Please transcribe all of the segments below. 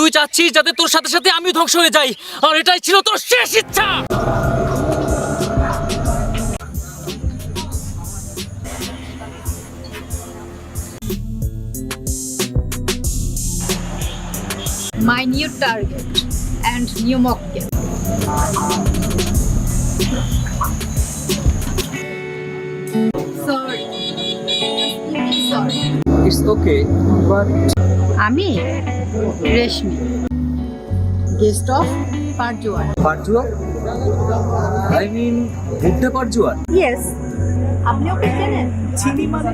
তুই চাচ্ছিস যাতে তোর সাথে সাথে আমি ধ্বংস হয়ে যাই, আর এটাই ছিল তোর শেষ ইচ্ছা। My new target and new mocktail. Sorry. Sorry. It's okay, but আমি Reshmi, guest of Parjua. Parjua, I mean Buddha Parjua. Yes, আপনি ওকে চেনেন? চিনি মানে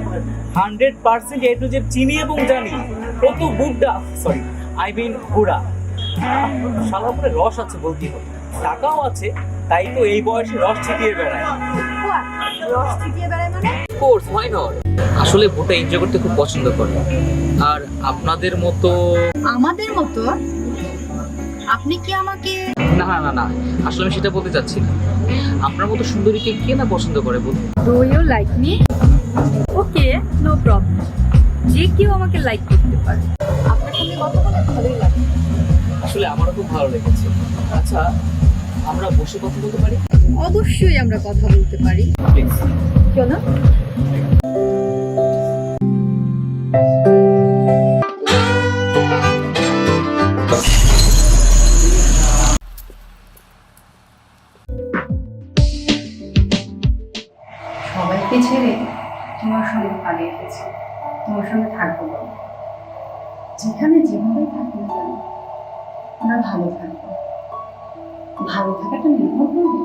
100% এ টু জেড চিনি এবং জানি। ও তো বুদ্ধা, সরি আই মিন বুড়া। শালা উপরে রস আছে বলতে হবে, টাকাও আছে, তাই তো এই বয়সে রস ছিটিয়ে বেড়ায়। What? রস ছিটিয়ে বেড়ায় মানে? Course why not. আসলে ভুট্টা এনজয় করতে খুব পছন্দ করে, আর আপনাদের মতো। আমাদের মতো? আপনি কি আমাকে? না না না না, আসলে আমি সেটা বলতে চাচ্ছি না। আপনার মতো সুন্দরীকে কে না পছন্দ করে বলুন? Do you like me? Okay, no problem. যে কেউ আমাকে লাইক করতে পারে। আপনার সঙ্গে কথা বলে ভালোই লাগে। আসলে আমারও খুব ভালো লেগেছে। আচ্ছা, আমরা বসে কথা বলতে পারি? অবশ্যই আমরা কথা বলতে পারি। প্লিজ। চলো। সবাইকে ছেড়ে তোমার সঙ্গে পালিয়ে এসেছি, তোমার সঙ্গে থাকবো না। যেখানে যেভাবে থাকি না কেন, আমরা ভালো থাকবো। ভালো থাকাটা নির্ভর করবে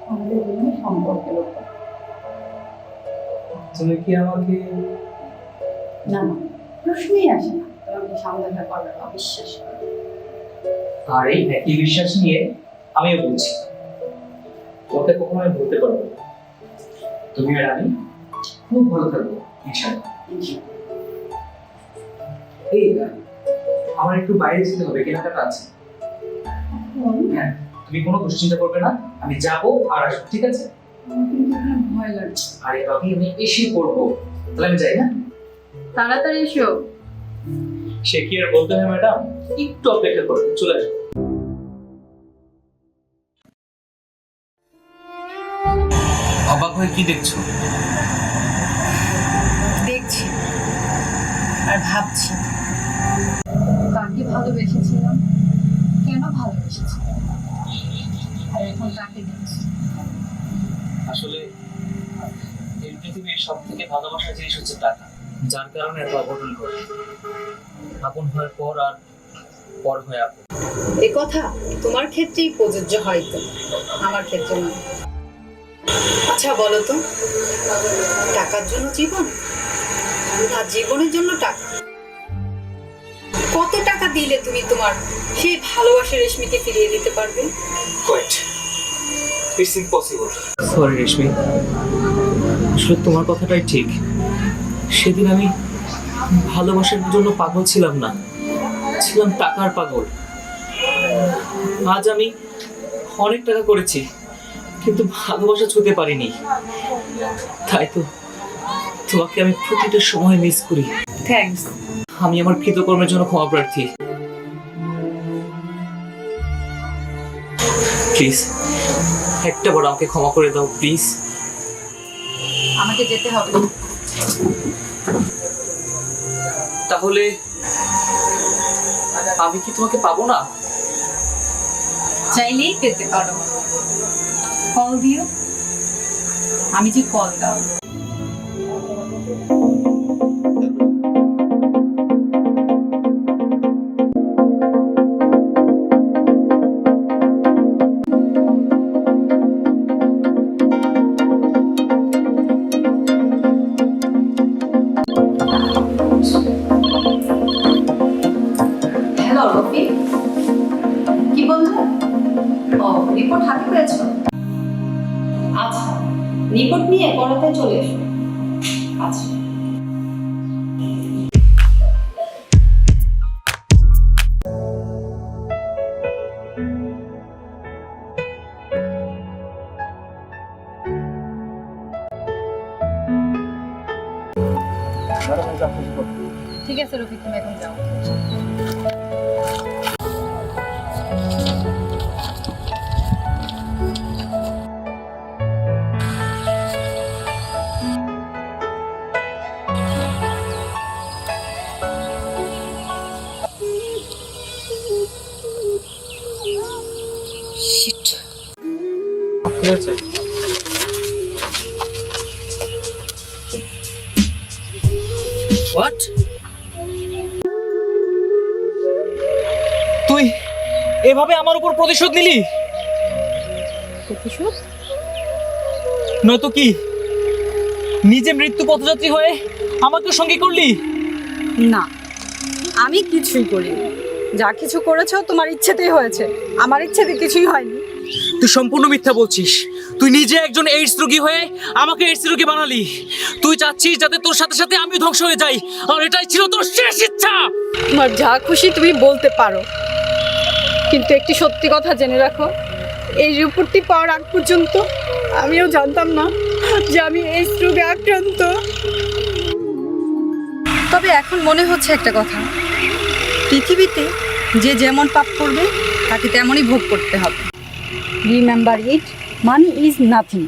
আমাদের জীবনে সম্পর্কের উপর। তুমি কি আমাকে? না না, প্রশ্নই আসে না তোমাকে সমাধানটা করার অবিশ্বাস করে। আর এই একই বিশ্বাস নিয়ে আমিও বলছি, তোকে কখনো আমি ভুলতে পারবো না। তুমি আর আমি খুব ভালো থাকবো ইনশাআল্লাহ। এই আমার একটু বাইরে যেতে হবে, কেনাকাটা আছে। হ্যাঁ, তুমি কোনো দুশ্চিন্তা করবে না, আমি যাবো আর আসবো, ঠিক আছে? আমার কিন্তু এখন ভয় লাগছে। আরে বাকি আমি এসে পড়বো, তাহলে আমি যাই না? তাড়াতাড়ি এসো। সে কি আর বলতে হয় ম্যাডাম, একটু অপেক্ষা করুন, চলে আসবো। অবাক হয়ে কি দেখছো? দেখছি আর ভাবছি, কাকে ভালোবেসেছিলাম, কেন ভালোবেসেছিলাম, আর এখন কাকে দেখছি। আসলে এই পৃথিবীর সব থেকে ভালোবাসার জিনিস হচ্ছে টাকা, যার কারণে এত অঘটন ঘটে। আপন হওয়ার পর আর পর হয়ে আপন। এ কথা তোমার ক্ষেত্রেই প্রযোজ্য হয়তো, আমার ক্ষেত্রে না। আচ্ছা বলো তো, টাকার জন্য জীবন না জীবনের জন্য টাকা? কত টাকা দিলে তুমি তোমার সেই ভালোবাসার রেশমিকে ফিরিয়ে দিতে পারবে? Quite, it's impossible. Sorry Reshmi, আসলে তোমার কথাটাই ঠিক। সেদিন আমি ভালোবাসার জন্য পাগল ছিলাম না, ছিলাম টাকার পাগল। আজ আমি অনেক টাকা করেছি, কিন্তু ভালোবাসা ছুঁতে পারিনি। তাই তো তোমাকে আমি প্রতিটা সময় মিস করি। থ্যাঙ্কস। আমি আমার কৃতকর্মের জন্য ক্ষমা প্রার্থী। প্লিজ একটা বার আমাকে ক্ষমা করে দাও প্লিজ। আমাকে যেতে হবে। তাহলে আমি কি তোমাকে পাবো না? চাইলেই পেতে পারো, কল দিও। আমি যে কল দাও। হ্যালো রফি, কি বলছো? ও, রিপোর্ট হাতে পেয়েছো? আচ্ছা, রিপোর্ট নিয়ে পড়াতে চলে এসো। আচ্ছা। ঠিক আছে রফিক, তুমি এখন যাও। ঠিক আছে। হোয়াট? তুই এভাবে আমার উপর প্রতিশোধ নিলি? প্রতিশোধ? নয়তো কি নিজে মৃত্যু পথযাত্রী হয়ে আমাকে সঙ্গী করলি? না, আমি কিছুই করিনি। যা কিছু করেছো তোমার ইচ্ছেতেই হয়েছে, আমার ইচ্ছেতে কিছুই হয়নি। তুই সম্পূর্ণ মিথ্যা বলছিস। তুই নিজে একজন এইডস রোগী হয়ে আমাকে এইডস রোগী বানালি। তুই চাচ্ছিস যাতে তোর সাথে সাথে আমিও ধ্বংস হয়ে যাই, আর এটাই ছিল তোর শেষ ইচ্ছা। তোমার যা খুশি তুমি বলতে পারো, কিন্তু একটি সত্যি কথা জেনে রাখো, এই রিপোর্টটি পাওয়ার আগ পর্যন্ত আমিও জানতাম না যে আমি এইডস রোগে আক্রান্ত। তবে এখন মনে হচ্ছে একটা কথা, পৃথিবীতে যে যেমন পাপ করবে তাকে তেমনই ভোগ করতে হবে। Remember it, money is nothing.